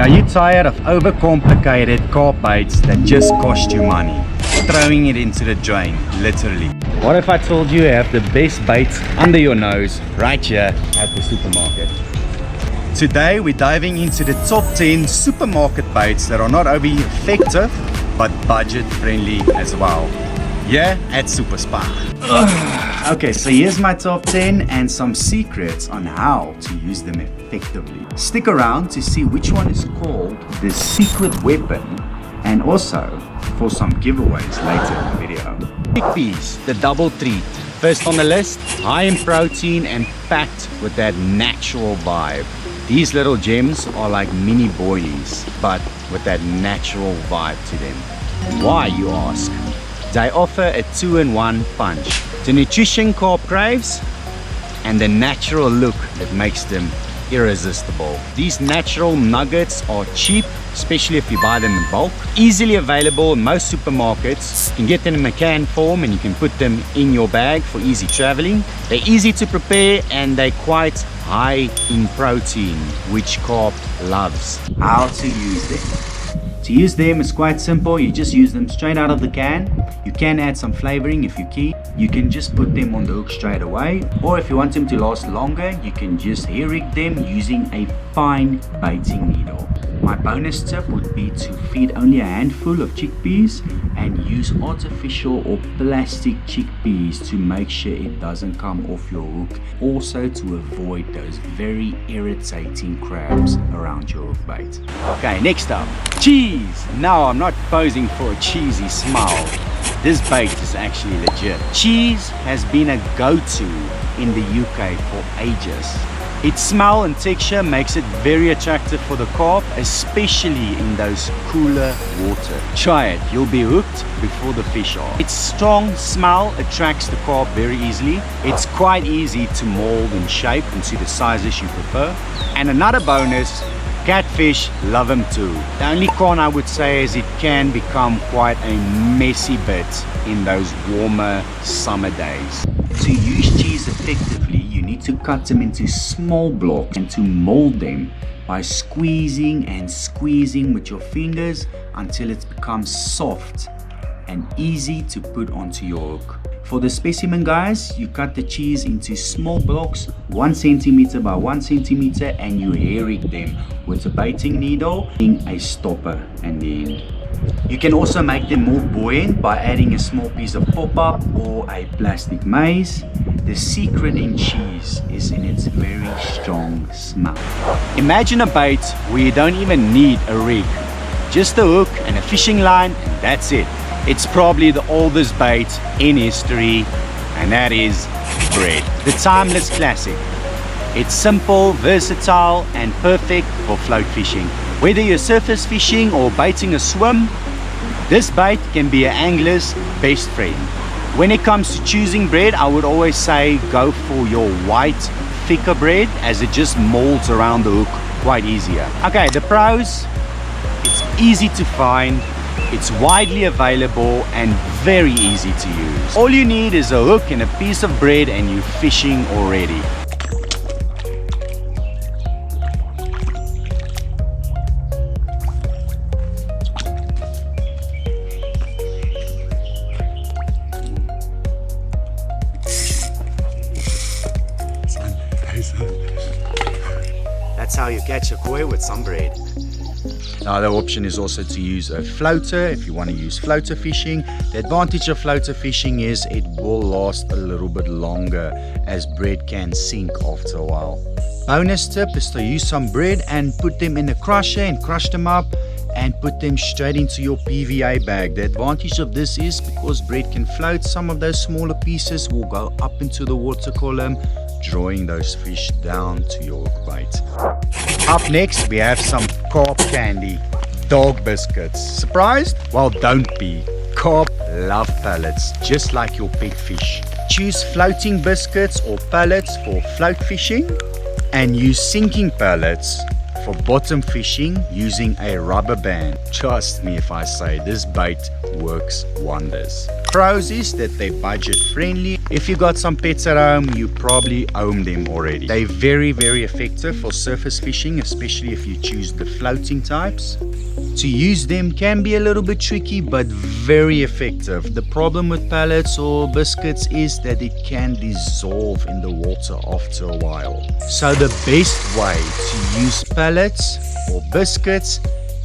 Are you tired of overcomplicated carp baits that just cost you money? Throwing it into the drain, literally. What if I told you have the best baits under your nose right here at the supermarket? Today we're diving into the top 10 supermarket baits that are not only effective but budget friendly as well. Yeah, at Super Spa. Okay, so here's my top 10 and some secrets on how to use them effectively. Stick around to see which one is called the secret weapon and also for some giveaways later in the video. Chickpeas, the double treat. First on the list, high in protein and packed with that natural vibe. These little gems are like mini boilies, but with that natural vibe to them. Why, you ask? They offer a 2-in-1 punch. The nutrition carp craves and the natural look that makes them irresistible. These natural nuggets are cheap, especially if you buy them in bulk. Easily available in most supermarkets. You can get them in a can form and you can put them in your bag for easy traveling. They're easy to prepare and they're quite high in protein, which carp loves. How to use them? To use them is quite simple. You just use them straight out of the can. You can add some flavoring if you're keen. You can just put them on the hook straight away, or if you want them to last longer, you can just hair rig them using a fine baiting needle. My bonus tip would be to feed only a handful of chickpeas and use artificial or plastic chickpeas to make sure it doesn't come off your hook. Also to avoid those very irritating crabs around your hook bait. Okay, next up, cheese. Now I'm not posing for a cheesy smile. This bait is actually legit. Cheese has been a go-to in the UK for ages. Its smell and texture makes it very attractive for the carp, especially in those cooler water. Try it, you'll be hooked before the fish are. Its strong smell attracts the carp very easily. It's quite easy to mold and shape into the sizes you prefer. And another bonus, catfish love them too. The only con I would say is it can become quite a messy bit in those warmer summer days. To use cheese effectively, you need to cut them into small blocks and to mold them by squeezing and squeezing with your fingers until it becomes soft and easy to put onto your hook. For the specimen, guys, you cut the cheese into small blocks 1 centimeter by 1 centimeter and you hair rig them with a baiting needle in a stopper and the end. You can also make them more buoyant by adding a small piece of pop-up or a plastic maze. The secret in cheese is in its very strong smell. Imagine a bait where you don't even need a rig, just a hook and a fishing line, and that's it. It's probably the oldest bait in history, and that is bread. The timeless classic. It's simple, versatile, and perfect for float fishing. Whether you're surface fishing or baiting a swim, this bait can be an angler's best friend. When it comes to choosing bread, I would always say go for your white, thicker bread, as it just molds around the hook quite easier. Okay, the pros, it's easy to find, it's widely available and very easy to use. All you need is a hook and a piece of bread and you're fishing already. That's how you catch a koi, with some bread. The other option is also to use a floater if you want to use floater fishing. The advantage of floater fishing is it will last a little bit longer as bread can sink after a while. Bonus tip is to use some bread and put them in a crusher and crush them up and put them straight into your PVA bag. The advantage of this is because bread can float, some of those smaller pieces will go up into the water column, drawing those fish down to your bait. Up next we have some carp candy, dog biscuits. Surprised? Well, don't be. Carp love pellets just like your pet fish. Choose floating biscuits or pellets for float fishing and use sinking pellets for bottom fishing using a rubber band. Trust me if I say this bait works wonders. Pros is that they're budget friendly. If you got some pets at home, you probably own them already. They're very, very effective for surface fishing, especially if you choose the floating types. To use them can be a little bit tricky, but very effective. The problem with pellets or biscuits is that it can dissolve in the water after a while. So the best way to use pellets or biscuits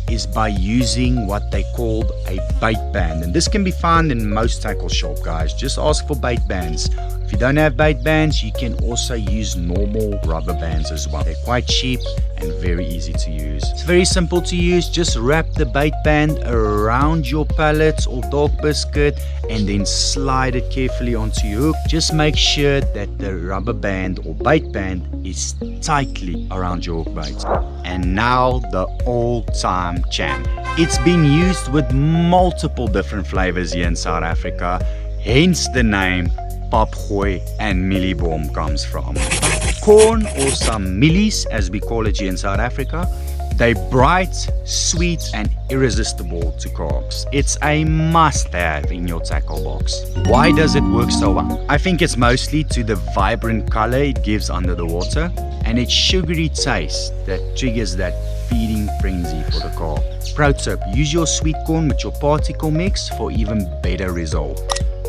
is by using what they called a bait band, and this can be found in most tackle shop, guys. Just ask for bait bands. If you don't have bait bands, you can also use normal rubber bands as well. They're quite cheap and very easy to use. It's very simple to use. Just wrap the bait band around your pellets or dog biscuit and then slide it carefully onto your hook. Just make sure that the rubber band or bait band is tightly around your hook bait. And now the all-time champ. It's been used with multiple different flavors here in South Africa, hence the name Papgooi and Mieliebom comes from. Corn, or some mealies as we call it here in South Africa, they're bright, sweet and irresistible to carbs. It's a must-have in your tackle box. Why does it work so well? I think it's mostly to the vibrant color it gives under the water and its sugary taste that triggers that feeding frenzy for the carp. Pro tip, use your sweet corn with your particle mix for even better result.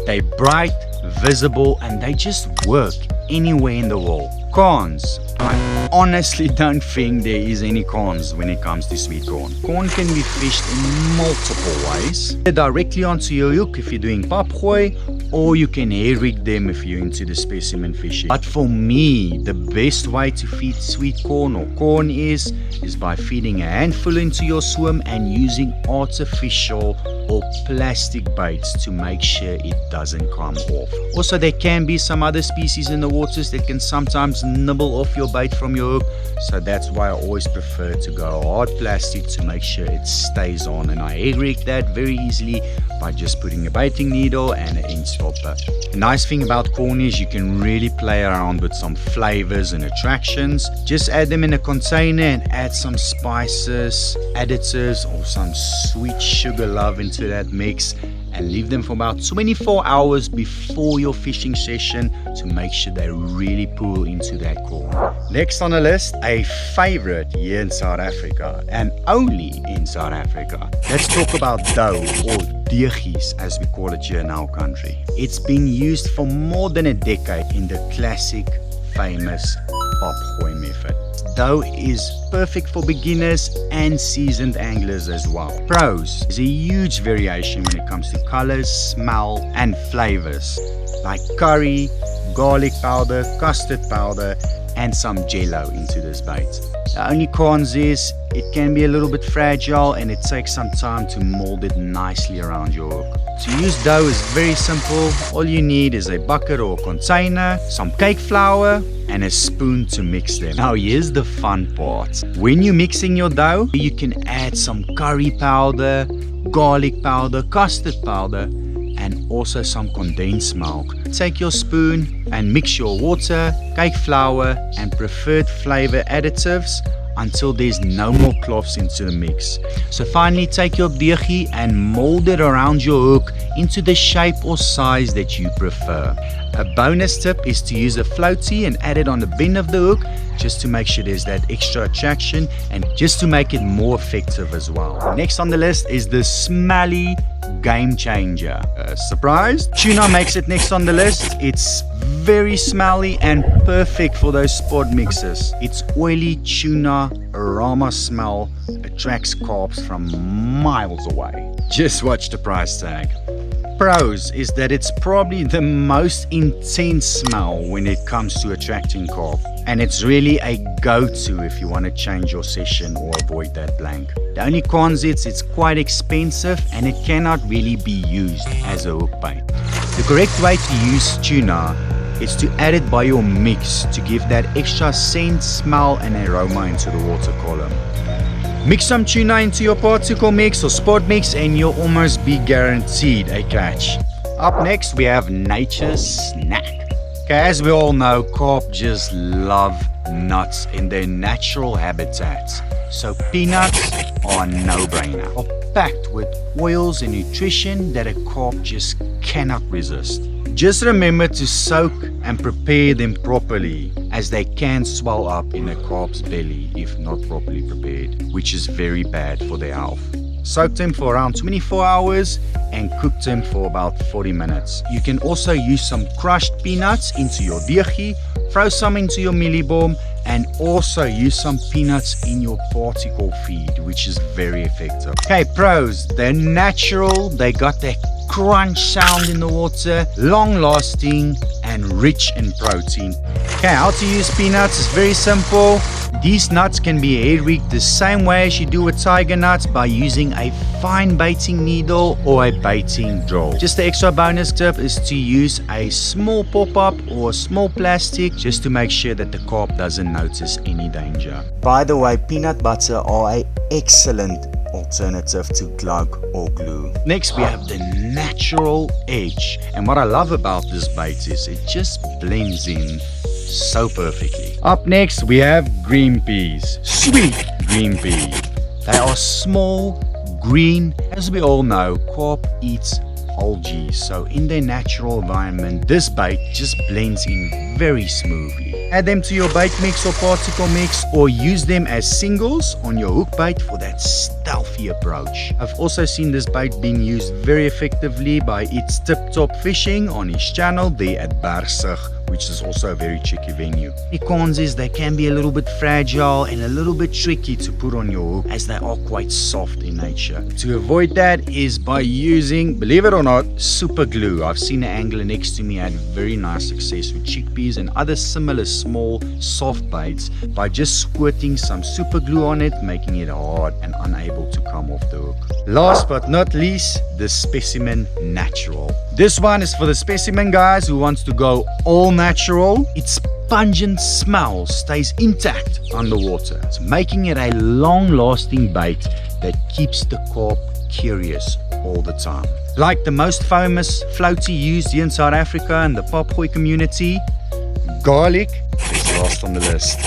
They're bright, visible and they just work anywhere in the world. Cons. I honestly don't think there is any cons when it comes to sweet corn. Corn can be fished in multiple ways. Directly onto your hook if you're doing papgooi, or you can hair rig them if you're into the specimen fishing. But for me, the best way to feed sweet corn or corn is by feeding a handful into your swim and using artificial or plastic baits to make sure it doesn't come off. Also, there can be some other species in the waters that can sometimes nibble off your bait from your hook, so that's why I always prefer to go hard plastic to make sure it stays on, and I hair rig that very easily by just putting a baiting needle and an end stopper. The nice thing about corn is you can really play around with some flavors and attractions. Just add them in a container and add some spices, additives or some sweet sugar love into that mix and leave them for about 24 hours before your fishing session to make sure they really pull into that corn. Next on the list, a favorite here in South Africa and only in South Africa. Let's talk about dough or deeghies as we call it here in our country. It's been used for more than a decade in the classic famous papgooi method. Dough is perfect for beginners and seasoned anglers as well. Pros, there's a huge variation when it comes to colors, smell and flavors like curry, garlic powder, custard powder and some jello into this bait. The only cons is it can be a little bit fragile and it takes some time to mold it nicely around your hook. To use dough is very simple. All you need is a bucket or a container, some cake flour and a spoon to mix them. Now here's the fun part. When you're mixing your dough, you can add some curry powder, garlic powder, custard powder and also some condensed milk. Take your spoon and mix your water, cake flour and preferred flavor additives until there's no more cloves into the mix. So finally take your deeghie and mold it around your hook into the shape or size that you prefer. A bonus tip is to use a floaty and add it on the bend of the hook just to make sure there's that extra attraction and just to make it more effective as well. Next on the list is the smelly game changer. Surprised? Tuna makes it next on the list. It's very smelly and perfect for those sport mixes. Its oily tuna aroma smell attracts carps from miles away. Just watch the price tag. Pros is that it's probably the most intense smell when it comes to attracting carp, and it's really a go-to if you want to change your session or avoid that blank. The only cons is it's quite expensive and it cannot really be used as a hook bait. The correct way to use tuna is to add it by your mix to give that extra scent, smell and aroma into the water column. Mix some tuna into your particle mix or sport mix and you'll almost be guaranteed a catch. Up next we have nature's snack. Okay, as we all know, carp just love nuts in their natural habitats. So peanuts are a no-brainer. Are packed with oils and nutrition that a carp just cannot resist. Just remember to soak and prepare them properly, as they can swell up in a carp's belly if not properly prepared, which is very bad for their health. Soak them for around 24 hours and cook them for about 40 minutes. You can also use some crushed peanuts into your deegi, throw some into your millibom, and also use some peanuts in your particle feed, which is very effective. Okay, pros, they're natural, they got that crunch sound in the water, long lasting and rich in protein. Okay, how to use peanuts is very simple. These nuts can be hair rigged the same way as you do with tiger nuts, by using a fine baiting needle or a baiting drill. Just the extra bonus tip is to use a small pop-up or a small plastic, just to make sure that the carp doesn't notice any danger. By the way, peanut butter are an excellent alternative to glug or glue. Next we have the natural edge, and what I love about this bait is it just blends in so perfectly. Up next we have green peas. Sweet green peas. They are small, green. As we all know, carp eats algae, so in their natural environment this bait just blends in very smoothly. Add them to your bait mix or particle mix, or use them as singles on your hook bait for that stealthy approach. I've also seen this bait being used very effectively by It's Tip Top Fishing on his channel there at Bergsig, which is also a very cheeky venue. The cons is they can be a little bit fragile and a little bit tricky to put on your hook, as they are quite soft in nature. To avoid that is by using, believe it or not, super glue. I've seen an angler next to me had very nice success with chickpeas and other similar small soft baits by just squirting some super glue on it, making it hard and unable to come off the hook. Last but not least, the Specimen Natural. This one is for the specimen guys who wants to go all natural. Its pungent smell stays intact underwater. It's making it a long-lasting bait that keeps the carp curious all the time. Like the most famous floaty used here in South Africa and the popgooi community, garlic is last on the list.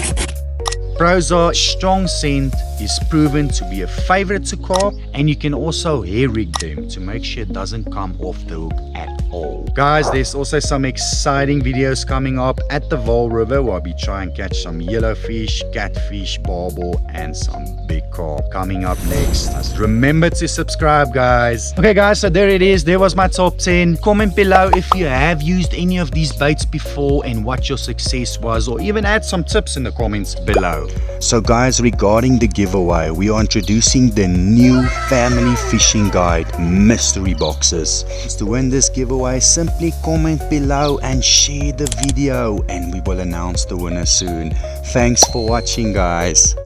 Pros are strong scent is proven to be a favorite to carp, and you can also hair rig them to make sure it doesn't come off the hook at all. Guys, there's also some exciting videos coming up at the Vaal River where I'll be trying to catch some yellowfish, catfish, barbel and some big carp coming up next. Just remember to subscribe, guys. Okay guys, so there it is. There was my top 10. Comment below if you have used any of these baits before and what your success was, or even add some tips in the comments below. So guys, regarding the giveaway, we are introducing the new family fishing guide mystery boxes. To win this giveaway, simply comment below and share the video, and we will announce the winner soon. Thanks for watching, guys.